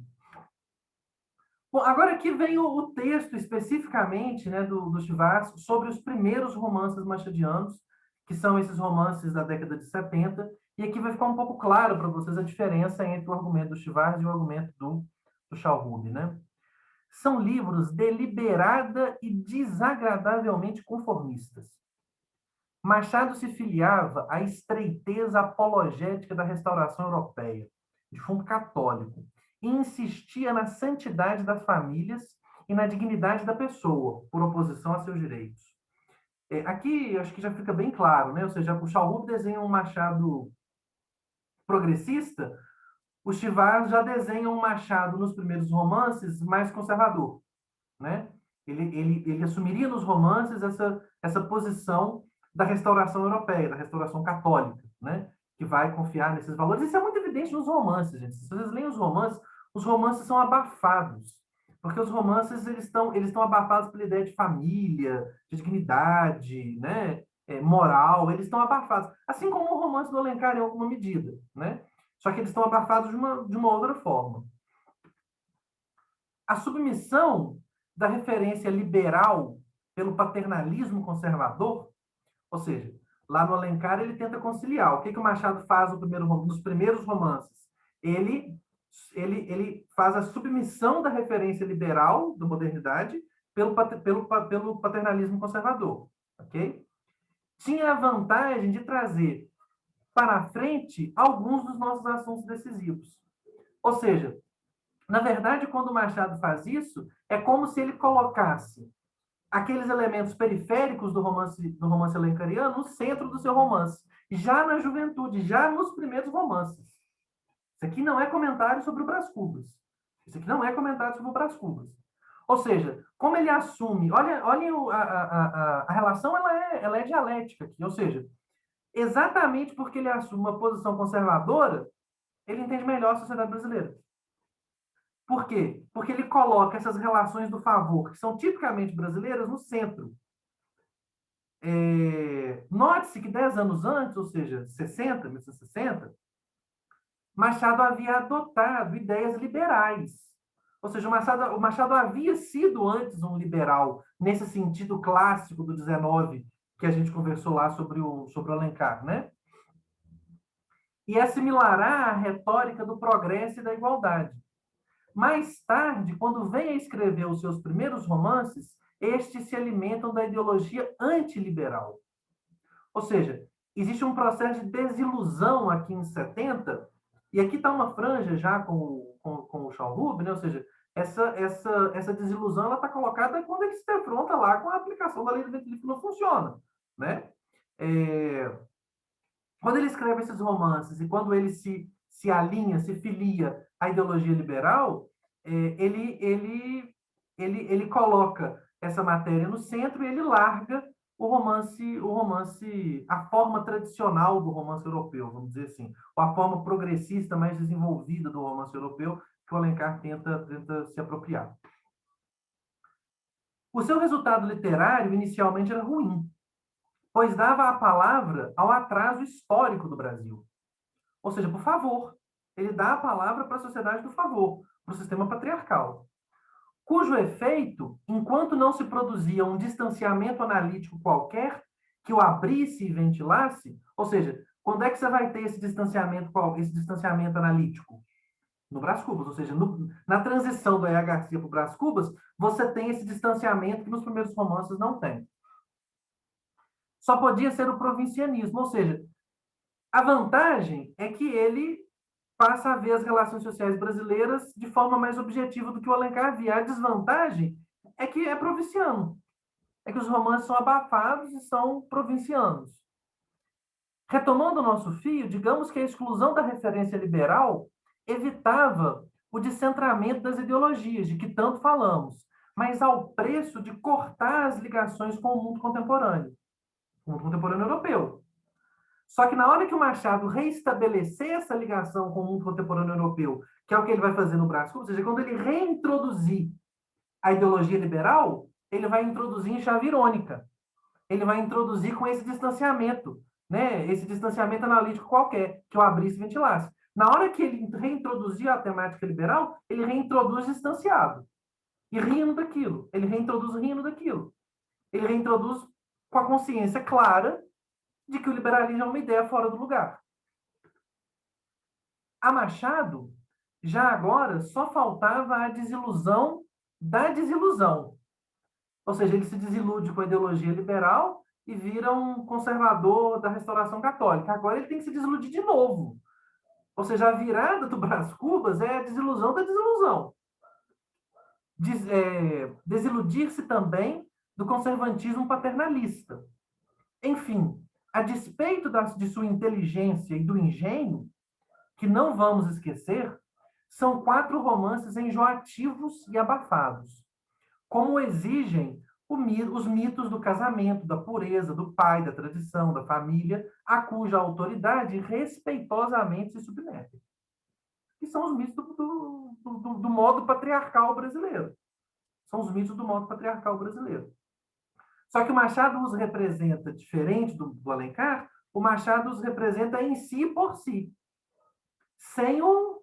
Bom, agora aqui vem o texto especificamente, né, do Chivas sobre os primeiros romances machadianos, que são esses romances da década de 70, e aqui vai ficar um pouco claro para vocês a diferença entre o argumento do Chivas e o argumento do Schauhub, né? São livros deliberada e desagradavelmente conformistas. Machado se filiava à estreiteza apologética da restauração europeia, de fundo católico, e insistia na santidade das famílias e na dignidade da pessoa, por oposição a seus direitos. Aqui, acho que já fica bem claro, né? Ou seja, o Charles Rubb desenha um Machado progressista, o Chivar já desenha um Machado nos primeiros romances mais conservador, né? Ele assumiria nos romances essa posição da restauração europeia, da restauração católica, né? Que vai confiar nesses valores. Isso é muito evidente nos romances, gente. Se vocês leem os romances são abafados, porque os romances eles estão abafados pela ideia de família, de dignidade, né? Moral, eles estão abafados. Assim como o romance do Alencar em alguma medida, né? Só que eles estão abafados de uma outra forma. A submissão da referência liberal pelo paternalismo conservador, ou seja, lá no Alencar ele tenta conciliar. O que o Machado faz nos primeiros romances? Ele faz a submissão da referência liberal da modernidade pelo paternalismo conservador, ok? Tinha a vantagem de trazer para a frente alguns dos nossos assuntos decisivos. Ou seja, na verdade, quando o Machado faz isso, é como se ele colocasse aqueles elementos periféricos do romance alencariano no centro do seu romance, já na juventude, já nos primeiros romances. Isso aqui não é comentário sobre o Brás Cubas. Isso aqui não é comentário sobre o Brás Cubas. Ou seja, como ele assume, olha a relação ela é dialética aqui, ou seja, exatamente porque ele assume uma posição conservadora, ele entende melhor a sociedade brasileira. Por quê? Porque ele coloca essas relações do favor, que são tipicamente brasileiras, no centro. Note-se que 10 anos antes, ou seja, 1960, Machado havia adotado ideias liberais. Ou seja, o Machado havia sido antes um liberal, nesse sentido clássico do 19, que a gente conversou lá sobre o Alencar, né? E assimilará a retórica do progresso e da igualdade. Mais tarde, quando vem a escrever os seus primeiros romances, estes se alimentam da ideologia antiliberal. Ou seja, existe um processo de desilusão aqui em 70, e aqui está uma franja já com o Charles Rubb, né? Ou seja, essa desilusão está colocada quando ele se defronta lá com a aplicação da lei do ventre livre que não funciona, né? Quando ele escreve esses romances e quando ele se alinha, se filia à ideologia liberal, ele coloca essa matéria no centro e ele larga a forma tradicional do romance europeu, vamos dizer assim, ou a forma progressista mais desenvolvida do romance europeu que o Alencar tenta se apropriar. O seu resultado literário inicialmente era ruim, pois dava a palavra ao atraso histórico do Brasil. Ou seja, por favor, ele dá a palavra para a sociedade do favor, para o sistema patriarcal, cujo efeito, enquanto não se produzia um distanciamento analítico qualquer que o abrisse e ventilasse, ou seja, quando é que você vai ter esse distanciamento analítico? No Brás Cubas, ou seja, na transição do E.A. Garcia para o Brás Cubas, você tem esse distanciamento que nos primeiros romances não tem. Só podia ser o provincianismo, ou seja, a vantagem é que ele passa a ver as relações sociais brasileiras de forma mais objetiva do que o Alencar via. A desvantagem é que é provinciano. É que os romances são abafados e são provincianos. Retomando o nosso fio, digamos que a exclusão da referência liberal evitava o descentramento das ideologias, de que tanto falamos, mas ao preço de cortar as ligações com o mundo contemporâneo europeu. Só que na hora que o Machado reestabelecer essa ligação com o mundo contemporâneo europeu, que é o que ele vai fazer no Brás Cubas, ou seja, quando ele reintroduzir a ideologia liberal, ele vai introduzir em chave irônica. Ele vai introduzir com esse distanciamento, né? Esse distanciamento analítico qualquer, que eu abrisse e ventilasse. Na hora que ele reintroduzir a temática liberal, ele reintroduz distanciado. E rindo daquilo. Ele reintroduz rindo daquilo. Ele reintroduz com a consciência clara de que o liberalismo é uma ideia fora do lugar. A Machado, já agora, só faltava a desilusão da desilusão. Ou seja, ele se desilude com a ideologia liberal e vira um conservador da restauração católica. Agora ele tem que se desiludir de novo. Ou seja, a virada do Brás Cubas é a desilusão da desilusão. desiludir-se também do conservatismo paternalista. Enfim, a despeito de sua inteligência e do engenho, que não vamos esquecer, são 4 romances enjoativos e abafados, como exigem os mitos do casamento, da pureza, do pai, da tradição, da família, a cuja autoridade respeitosamente se submetem. Que são os mitos do modo patriarcal brasileiro. São os mitos do modo patriarcal brasileiro. Só que o Machado os representa diferente do Alencar, o Machado os representa em si e por si, sem o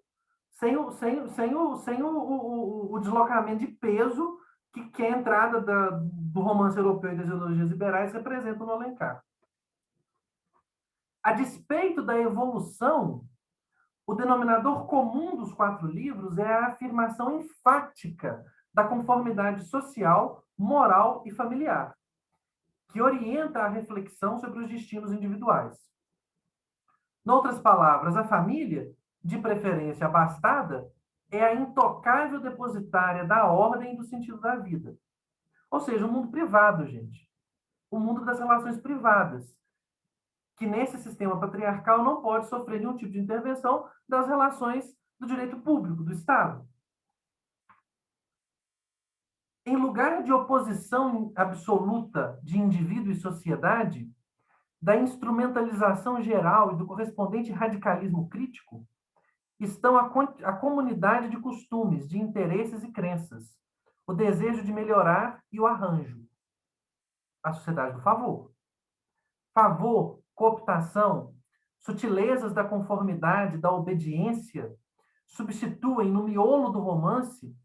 deslocamento de peso que a entrada do romance europeu e das ideologias liberais representam no Alencar. A despeito da evolução, o denominador comum dos 4 livros é a afirmação enfática da conformidade social, moral e familiar, que orienta a reflexão sobre os destinos individuais. Noutras palavras, a família, de preferência abastada, é a intocável depositária da ordem e do sentido da vida. Ou seja, o mundo privado, gente. O mundo das relações privadas, que nesse sistema patriarcal não pode sofrer nenhum tipo de intervenção das relações do direito público, do Estado. Em lugar de oposição absoluta de indivíduo e sociedade, da instrumentalização geral e do correspondente radicalismo crítico, estão a comunidade de costumes, de interesses e crenças, o desejo de melhorar e o arranjo. A sociedade do favor. Favor, cooptação, sutilezas da conformidade, da obediência, substituem no miolo do romance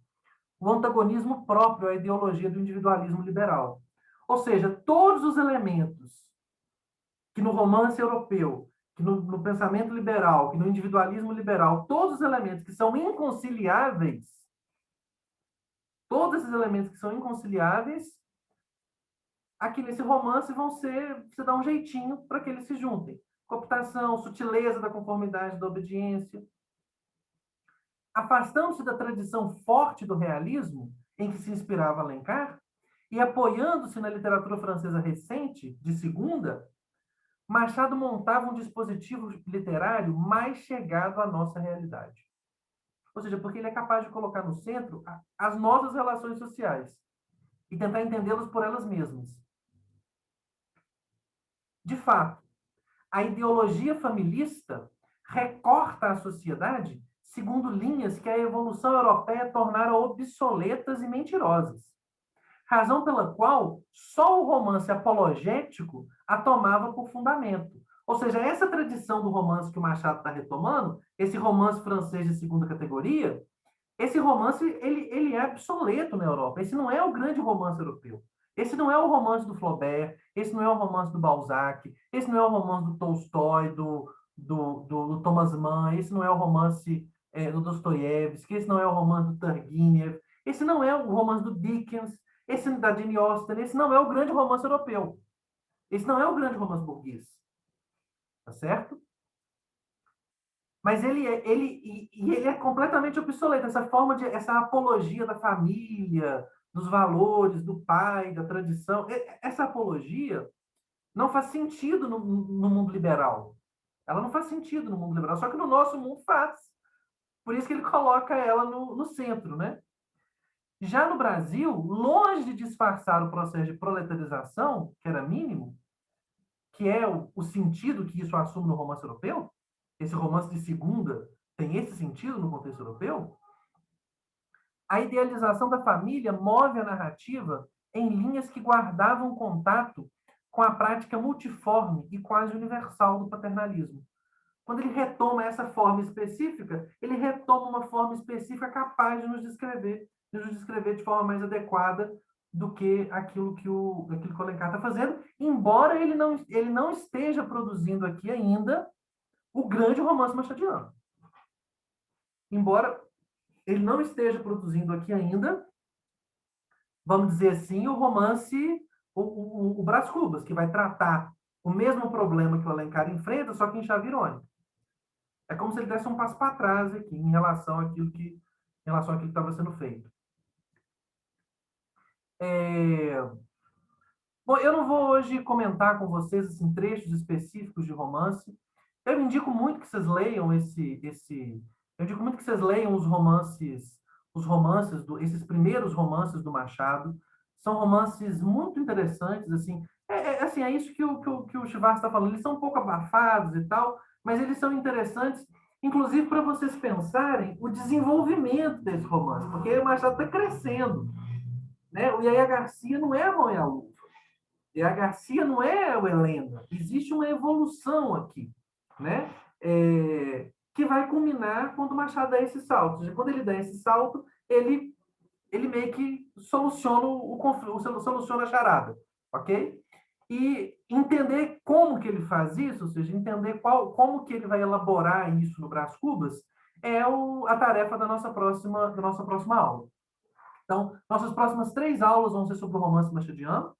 o antagonismo próprio à ideologia do individualismo liberal. Ou seja, todos os elementos que no romance europeu, que no pensamento liberal, que no individualismo liberal, todos os elementos que são inconciliáveis, todos esses elementos que são inconciliáveis, aqui nesse romance você dá um jeitinho para que eles se juntem. Cooptação, sutileza da conformidade, da obediência. Afastando-se da tradição forte do realismo, em que se inspirava Alencar, e apoiando-se na literatura francesa recente, de segunda, Machado montava um dispositivo literário mais chegado à nossa realidade. Ou seja, porque ele é capaz de colocar no centro as nossas relações sociais e tentar entendê-las por elas mesmas. De fato, a ideologia familista recorta a sociedade segundo linhas que a evolução europeia tornara obsoletas e mentirosas, razão pela qual só o romance apologético a tomava por fundamento. Ou seja, essa tradição do romance que o Machado está retomando, esse romance francês de segunda categoria, esse romance ele é obsoleto na Europa. Esse não é o grande romance europeu. Esse não é o romance do Flaubert, esse não é o romance do Balzac, esse não é o romance do Tolstói, do Thomas Mann, esse não é o romance do Dostoiévski, esse não é o romance do Turgenev, esse não é o romance do Dickens, esse da Jane Austen, esse não é o grande romance europeu. Esse não é o grande romance burguês. Tá certo? Mas ele é completamente obsoleto. Essa apologia da família, dos valores, do pai, da tradição, essa apologia não faz sentido no mundo liberal. Ela não faz sentido no mundo liberal, só que no nosso mundo faz. Por isso que ele coloca ela no centro, né? Já no Brasil, longe de disfarçar o processo de proletarização, que era mínimo, que é o sentido que isso assume no romance europeu, esse romance de segunda tem esse sentido no contexto europeu, a idealização da família move a narrativa em linhas que guardavam contato com a prática multiforme e quase universal do paternalismo. Quando ele retoma essa forma específica, ele retoma uma forma específica capaz de nos descrever de forma mais adequada do que aquilo que o Alencar está fazendo, embora ele não esteja produzindo aqui ainda o grande romance machadiano. Embora ele não esteja produzindo aqui ainda, vamos dizer assim, o romance, o Brás Cubas, que vai tratar o mesmo problema que o Alencar enfrenta, só que em chave irônica. É como se ele desse um passo para trás aqui em relação àquilo que estava sendo feito. Bom, eu não vou hoje comentar com vocês assim, trechos específicos de romance. Eu indico muito que vocês leiam eu indico muito que vocês leiam esses primeiros romances do Machado. São romances muito interessantes, assim. Assim, é isso que o Chivas está falando. Eles são um pouco abafados e tal, mas eles são interessantes, inclusive para vocês pensarem o desenvolvimento desse romance, porque o Machado está crescendo, né? O Yaya Garcia não é a mão e a luva. E a Garcia não é o Helena. Existe uma evolução aqui, né? Que vai culminar quando o Machado dá esse salto. Ou seja, quando ele dá esse salto, ele meio que soluciona o conflito, soluciona a charada, ok? E entender como que ele faz isso, ou seja, entender como que ele vai elaborar isso no Brás Cubas, é a tarefa da nossa próxima aula. Então, nossas próximas 3 aulas vão ser sobre o romance machadiano,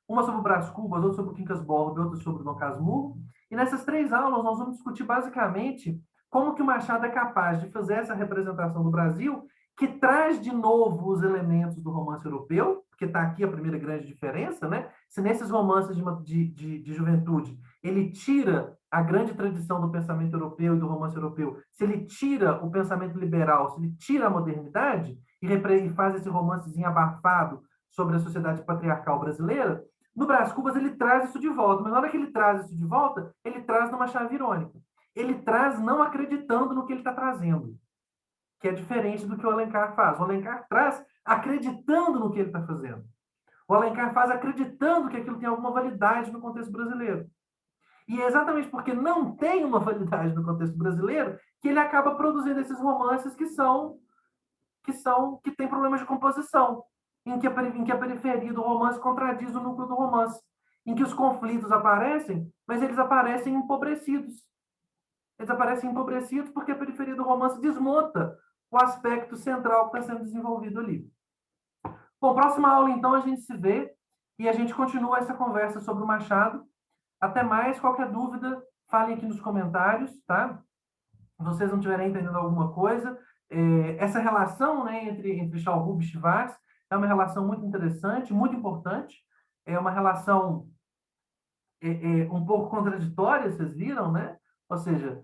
uma sobre o Brás Cubas, outra sobre o Quincas Borba e outra sobre o Dom Casmurro. E nessas 3 aulas nós vamos discutir basicamente como que o Machado é capaz de fazer essa representação do Brasil que traz de novo os elementos do romance europeu, porque está aqui a primeira grande diferença, né? Se nesses romances de juventude ele tira a grande tradição do pensamento europeu e do romance europeu, se ele tira o pensamento liberal, se ele tira a modernidade e faz esse romancezinho abafado sobre a sociedade patriarcal brasileira, no Brás Cubas ele traz isso de volta, mas na hora que ele traz isso de volta, ele traz numa chave irônica. Ele traz não acreditando no que ele está trazendo, que é diferente do que o Alencar faz. O Alencar traz acreditando no que ele está fazendo. O Alencar faz acreditando que aquilo tem alguma validade no contexto brasileiro. E é exatamente porque não tem uma validade no contexto brasileiro que ele acaba produzindo esses romances que têm problemas de composição, em que a periferia do romance contradiz o núcleo do romance, em que os conflitos aparecem, mas eles aparecem empobrecidos. Eles aparecem empobrecidos porque a periferia do romance desmonta o aspecto central que está sendo desenvolvido ali. Bom, próxima aula, então, a gente se vê e a gente continua essa conversa sobre o Machado. Até mais, qualquer dúvida, falem aqui nos comentários, tá? Se vocês não estiverem entendendo alguma coisa, essa relação, né, entre Chalhub e Chivas é uma relação muito interessante, muito importante, é uma relação um pouco contraditória, vocês viram, né? Ou seja,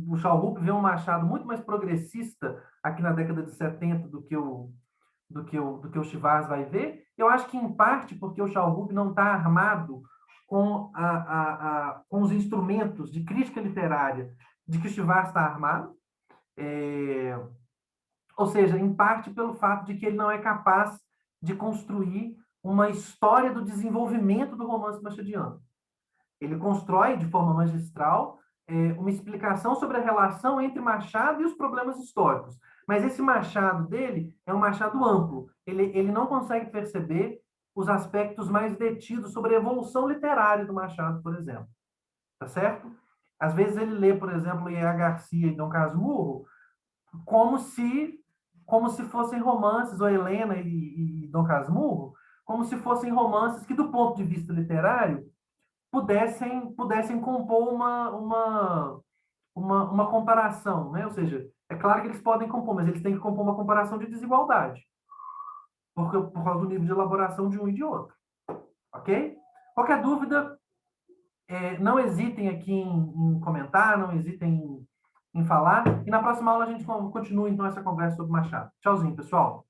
o Chalhub vê um Machado muito mais progressista aqui na década de 70 do que o Chivas vai ver. Eu acho que, em parte, porque o Chalhub não está armado com os instrumentos de crítica literária de que o Chivas está armado. Ou seja, em parte pelo fato de que ele não é capaz de construir uma história do desenvolvimento do romance machadiano. Ele constrói de forma magistral uma explicação sobre a relação entre Machado e os problemas históricos. Mas esse Machado dele é um Machado amplo. Ele não consegue perceber os aspectos mais detidos sobre a evolução literária do Machado, por exemplo. Tá certo? Às vezes ele lê, por exemplo, E.A. Garcia e Dom Casmurro como se fossem romances, ou Helena e Dom Casmurro, como se fossem romances que, do ponto de vista literário, pudessem compor uma comparação, né? Ou seja, é claro que eles podem compor, mas eles têm que compor uma comparação de desigualdade, por causa do nível de elaboração de um e de outro, ok? Qualquer dúvida, não hesitem aqui em comentar, não hesitem em falar, e na próxima aula a gente continua então essa conversa sobre Machado. Tchauzinho, pessoal!